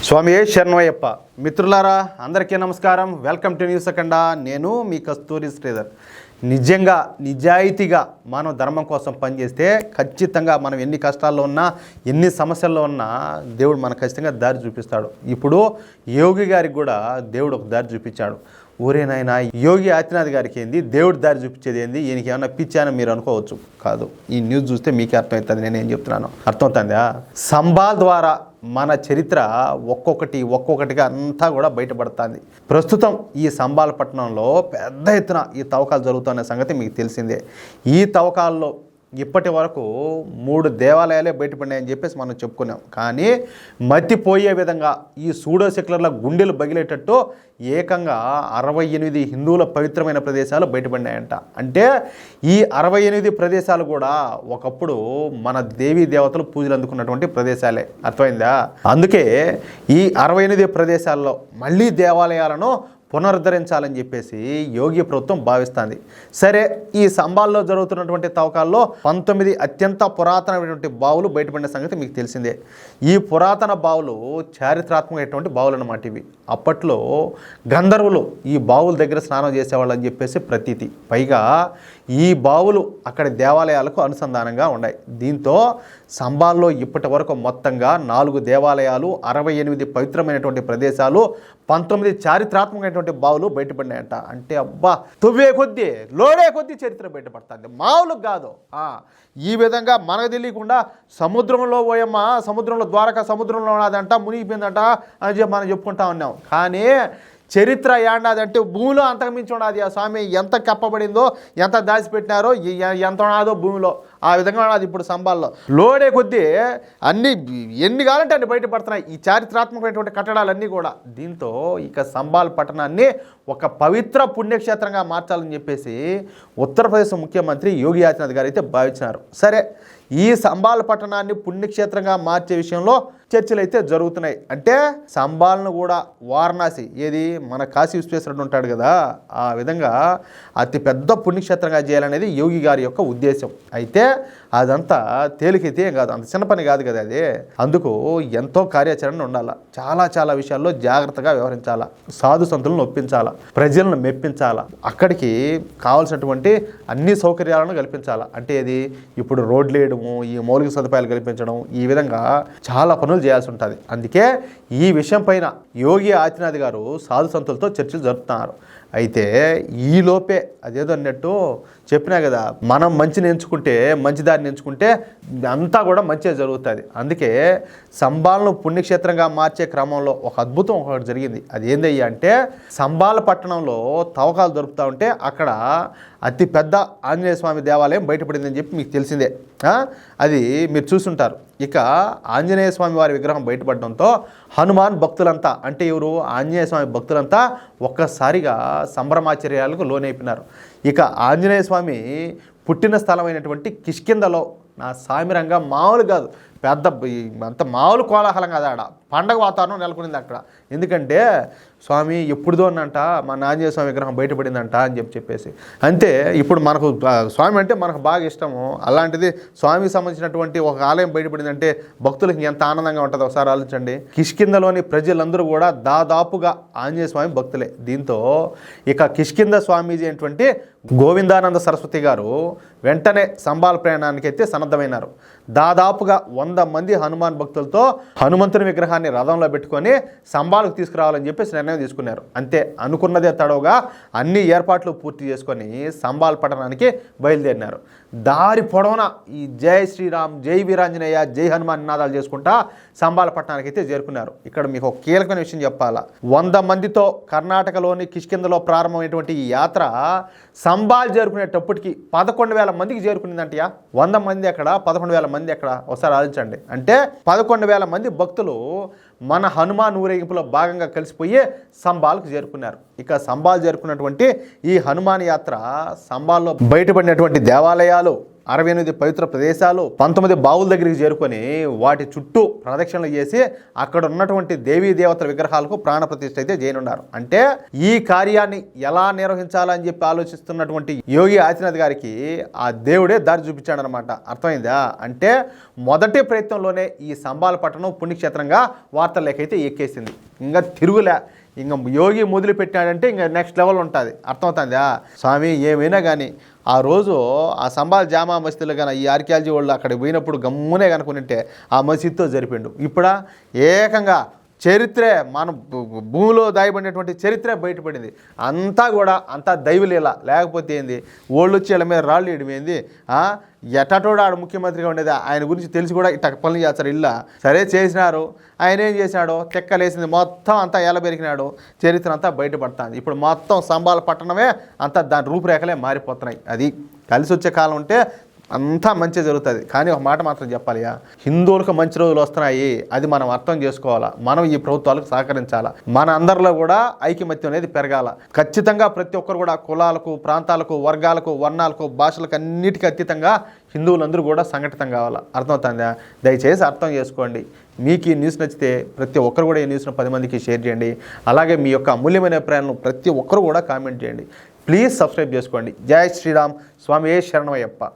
స్వామి శరణయ్యప్ప మిత్రులారా అందరికీ నమస్కారం. వెల్కమ్ టు న్యూస్ అఖండ. నేను మీ కస్తూరి శ్రీధర్. నిజంగా నిజాయితీగా మనం ధర్మం కోసం పనిచేస్తే ఖచ్చితంగా మనం ఎన్ని కష్టాల్లో ఉన్నా ఎన్ని సమస్యల్లో ఉన్నా దేవుడు మనకు ఖచ్చితంగా దారి చూపిస్తాడు. ఇప్పుడు యోగి గారికి కూడా దేవుడు ఒక దారి చూపించాడు. ఊరేనాయనా యోగి ఆదిత్యనాథ్ గారికి ఏంది దేవుడు దారి చూపించేది ఏంది, ఈయనకి ఏమన్నా పిచ్చానో మీరు అనుకోవచ్చు. కాదు, ఈ న్యూస్ చూస్తే మీకే అర్థమవుతుంది నేనేం చెప్తున్నాను. అర్థమవుతుందా? సంబాల్ ద్వారా మన చరిత్ర ఒక్కొక్కటిగా అంతా కూడా బయటపడుతుంది. ప్రస్తుతం ఈ సంబాల్ పట్టణంలో పెద్ద ఎత్తున ఈ తవ్వకాలు జరుగుతున్న సంగతి మీకు తెలిసిందే. ఈ తవ్వకాల్లో ఇప్పటి వరకు 3 దేవాలయాలే బయటపడినాయని చెప్పేసి మనం చెప్పుకున్నాం. కానీ మతిపోయే విధంగా ఈ సూడో సెక్యులర్ల గుండెలు బగిలేటట్టు ఏకంగా 68 హిందువుల పవిత్రమైన ప్రదేశాలు బయటపడినాయంట. అంటే ఈ 68 ప్రదేశాలు కూడా ఒకప్పుడు మన దేవీ దేవతలు పూజలు అందుకున్నటువంటి ప్రదేశాలే. అర్థమైందా? అందుకే ఈ 68 ప్రదేశాల్లో మళ్ళీ దేవాలయాలను పునరుద్ధరించాలని చెప్పేసి యోగి ప్రభుత్వం భావిస్తుంది. సరే, ఈ సంబాల్లో జరుగుతున్నటువంటి తవ్వకాల్లో 19 అత్యంత పురాతనమైనటువంటి బావులు బయటపడిన సంగతి మీకు తెలిసిందే. ఈ పురాతన బావులు చారిత్రాత్మకమైనటువంటి బావులు అన్నమాట. ఇవి అప్పట్లో గంధర్వులు ఈ బావుల దగ్గర స్నానం చేసేవాళ్ళు అని చెప్పేసి ప్రతీతి. పైగా ఈ బావులు అక్కడి దేవాలయాలకు అనుసంధానంగా ఉన్నాయి. దీంతో సంబాల్లో ఇప్పటి వరకు మొత్తంగా 4 దేవాలయాలు, 68 పవిత్రమైనటువంటి ప్రదేశాలు, 19 చారిత్రాత్మకమైనటువంటి బావులు బయటపడినాయంట. అంటే అబ్బా, తువ్వే కొద్దీ లోడే కొద్దీ చరిత్ర బయటపడుతుంది, మామూలు కాదు. ఈ విధంగా మనకు తెలియకుండా సముద్రంలో పోయమ్మా, సముద్రంలో ద్వారకా సముద్రంలో ఉన్నదంట, మునిగిపోయిందంట అని చెప్పి మనం చెప్పుకుంటా ఉన్నాం. కానీ చరిత్ర ఏండాదంటే భూమిలో అంతకుమించి ఉన్నది. ఆ స్వామి ఎంత కప్పబడిందో, ఎంత దాచిపెట్టినారో, ఎంత ఉన్నదో భూమిలో, ఆ విధంగా ఉన్నది ఇప్పుడు సంబాల్లో. లోడే కొద్దీ అన్నీ ఎన్ని కావాలంటే అన్ని బయటపడుతున్నాయి ఈ చారిత్రాత్మకమైనటువంటి కట్టడాలన్నీ కూడా. దీంతో ఇక సంబాల్ పట్టణాన్ని ఒక పవిత్ర పుణ్యక్షేత్రంగా మార్చాలని చెప్పేసి ఉత్తరప్రదేశ్ ముఖ్యమంత్రి యోగి ఆదిత్యనాథ్ గారు అయితే భావించినారు. సరే, ఈ సంబాల్ పట్టణాన్ని పుణ్యక్షేత్రంగా మార్చే విషయంలో చర్చలు అయితే జరుగుతున్నాయి. అంటే సంబాల్ను కూడా వారణాసి, ఏది మన కాశీ విశ్వేశ్వరుడు ఉంటాడు కదా, ఆ విధంగా అతి పెద్ద పుణ్యక్షేత్రంగా చేయాలనేది యోగి గారి యొక్క ఉద్దేశం. అయితే అదంతా తేలికైతే ఏం కాదు, అంత చిన్న పని కాదు కదా అది. అందుకు ఎంతో కార్యాచరణ ఉండాలా, చాలా విషయాల్లో జాగ్రత్తగా వ్యవహరించాలా, సాధు సంతులను ఒప్పించాలా, ప్రజలను మెప్పించాలా, అక్కడికి కావాల్సినటువంటి అన్ని సౌకర్యాలను కల్పించాలా. అంటే ఇది ఇప్పుడు రోడ్లు వేయడము, ఈ మౌలిక సదుపాయాలు కల్పించడం, ఈ విధంగా చాలా పనులు చేయాల్సి ఉంటుంది. అందుకే ఈ విషయం పైన యోగి ఆదిత్యనాథ్ గారు సాధు సంతులతో చర్చలు జరుపుతున్నారు. అయితే ఈలోపే అదేదో అన్నట్టు చెప్పినా కదా, మనం మంచిని ఎంచుకుంటే, మంచి దారిని ఎంచుకుంటే అంతా కూడా మంచిగా జరుగుతుంది. అందుకే సంబాల్ను పుణ్యక్షేత్రంగా మార్చే క్రమంలో ఒక అద్భుతం ఒకటి జరిగింది. అది ఏందయ్యా అంటే, సంబాల్ పట్టణంలో తవ్వకాలు జరుపుతూ ఉంటే అక్కడ అతి పెద్ద ఆంజనేయ స్వామి దేవాలయం బయటపడిందని చెప్పి మీకు తెలిసిందే. అది మీరు చూసుంటారు. ఇక ఆంజనేయ స్వామి వారి విగ్రహం బయటపడడంతో హనుమాన్ భక్తులంతా, అంటే ఎవరు, ఆంజనేయ స్వామి భక్తులంతా ఒక్కసారిగా సంభ్రమాచర్యాలకు లోనైపోయినారు. ఇక ఆంజనేయ స్వామి పుట్టిన స్థలమైనటువంటి కిష్కింధలో నా సామిరంగా మామూలు కాదు, పెద్ద అంత మామూలు కోలాహలం కాదు, ఆడ పండగ వాతావరణం నెలకొనింది అక్కడ. ఎందుకంటే స్వామి ఎప్పుడుదో అన్నంట మన ఆంజనేయ స్వామి విగ్రహం బయటపడిందంట అని చెప్పేసి. అంతే, ఇప్పుడు మనకు స్వామి అంటే మనకు బాగా ఇష్టము. అలాంటిది స్వామికి సంబంధించినటువంటి ఒక ఆలయం బయటపడిందంటే భక్తులకు ఎంత ఆనందంగా ఉంటుందో ఒకసారి ఆలోచించండి. కిష్కింధలోని ప్రజలందరూ కూడా దాదాపుగా ఆంజనేయ స్వామి భక్తులే. దీంతో ఇక కిష్కింధ స్వామీజీ అయినటువంటి గోవిందానంద సరస్వతి గారు వెంటనే సంబాల్ ప్రయాణానికి అయితే సన్నద్ధమైనారు. దాదాపుగా 100 మంది హనుమాన్ భక్తులతో హనుమంతుని విగ్రహాన్ని రథంలో పెట్టుకొని సంబాల్కు తీసుకురావాలని చెప్పేసి నిర్ణయం తీసుకున్నారు. అంతే, అనుకున్నదే తడవుగా అన్ని ఏర్పాట్లు పూర్తి చేసుకొని సంబాల్ పట్టణానికి బయలుదేరినారు. దారి పొడవునా ఈ జై శ్రీరామ్, జై వీరాంజనేయ, జై హనుమాన్ నినాదాలు చేసుకుంటా సంబాల్ పట్టణానికి అయితే చేరుకున్నారు. ఇక్కడ మీకు ఒక కీలకమైన విషయం చెప్పాలా, 100 మందితో కర్ణాటకలోని కిష్కింధలో ప్రారంభమైనటువంటి ఈ యాత్ర సంబాల్ చేరుకునేటప్పటికి 11,000 మందికి చేరుకునిందంటయా. 100 మంది ఎక్కడ, 11,000 మంది ఎక్కడ, ఒకసారి ఆలోచించండి. అంటే 11,000 మంది భక్తులు మన హనుమాన్ ఊరేగింపులో భాగంగా కలిసిపోయి సంబాల్కు చేరుకున్నారు. ఇక సంబాల్ చేరుకున్నటువంటి ఈ హనుమాన్ యాత్ర సంబాల్లో బయటపడినటువంటి దేవాలయాలు, 68 పవిత్ర ప్రదేశాలు, 19 బావుల దగ్గరికి చేరుకొని వాటి చుట్టూ ప్రదక్షిణలు చేసి అక్కడ ఉన్నటువంటి దేవీ దేవతల విగ్రహాలకు ప్రాణ ప్రతిష్ఠ అయితే చేయనున్నారు. అంటే ఈ కార్యాన్ని ఎలా నిర్వహించాలని చెప్పి ఆలోచిస్తున్నటువంటి యోగి ఆదిత్యనాథ్ గారికి ఆ దేవుడే దారి చూపించాడనమాట. అర్థమైందా? అంటే మొదటి ప్రయత్నంలోనే ఈ సంబాల పట్టణం పుణ్యక్షేత్రంగా వార్తల్లోకైతే ఎక్కేసింది. ఇంకా తిరుగులే. ఇంకా యోగి మొదలుపెట్టాడంటే ఇంకా నెక్స్ట్ లెవెల్ ఉంటుంది. అర్థమవుతుందా? స్వామి ఏమైనా కానీ ఆ రోజు ఆ సంబాల్ జామా మసీదులో కానీ ఈ ఆర్కియాలజీ వాళ్ళు అక్కడికి పోయినప్పుడు గమ్మునే కనుక్కుంటే ఆ మసీద్తో జరిపిండు. ఇప్పుడు ఏకంగా చరిత్రే, మన భూమిలో దాయబడినటువంటి చరిత్రే బయటపడింది. అంతా దైవలీల. లేకపోతే ఏంది, ఓళ్ళు వచ్చి వీళ్ళ మీద రాళ్ళు వేయడం ఏంది? ఎట్టటోడు ఆడు ముఖ్యమంత్రిగా ఉండేది, ఆయన గురించి తెలిసి కూడా ఇట్ట పనులు చేస్తారు. ఇల్లా సరే చేసినారు. ఆయన ఏం చేసినాడు? తెక్కలేసింది మొత్తం అంతా ఎలా పెరిగినాడు, చరిత్ర అంతా బయటపడుతుంది. ఇప్పుడు మొత్తం సంబాల పట్టణమే అంతా దాని రూపురేఖలే మారిపోతున్నాయి. అది కలిసి వచ్చే కాలం ఉంటే అంతా మంచి జరుగుతుంది. కానీ ఒక మాట మాత్రం చెప్పాలియా, హిందువులకు మంచి రోజులు వస్తున్నాయి, అది మనం అర్థం చేసుకోవాలా. మనం ఈ ప్రభుత్వాలకు సహకరించాలా. మన అందరిలో కూడా ఐకమత్యం అనేది పెరగాల. ఖచ్చితంగా ప్రతి ఒక్కరు కూడా కులాలకు, ప్రాంతాలకు, వర్గాలకు, వర్ణాలకు, భాషలకు అన్నిటికీ అతీతంగా హిందువులందరూ కూడా సంఘటితం కావాలా. అర్థమవుతుందా? దయచేసి అర్థం చేసుకోండి. మీకు ఈ న్యూస్ నచ్చితే ప్రతి ఒక్కరు కూడా ఈ న్యూస్ను 10 మందికి షేర్ చేయండి. అలాగే మీ యొక్క అమూల్యమైన అభిప్రాయాలను ప్రతి ఒక్కరు కూడా కామెంట్ చేయండి. ప్లీజ్ సబ్స్క్రైబ్ చేసుకోండి. జై శ్రీరామ్. స్వామి శరణమయ్యప్ప.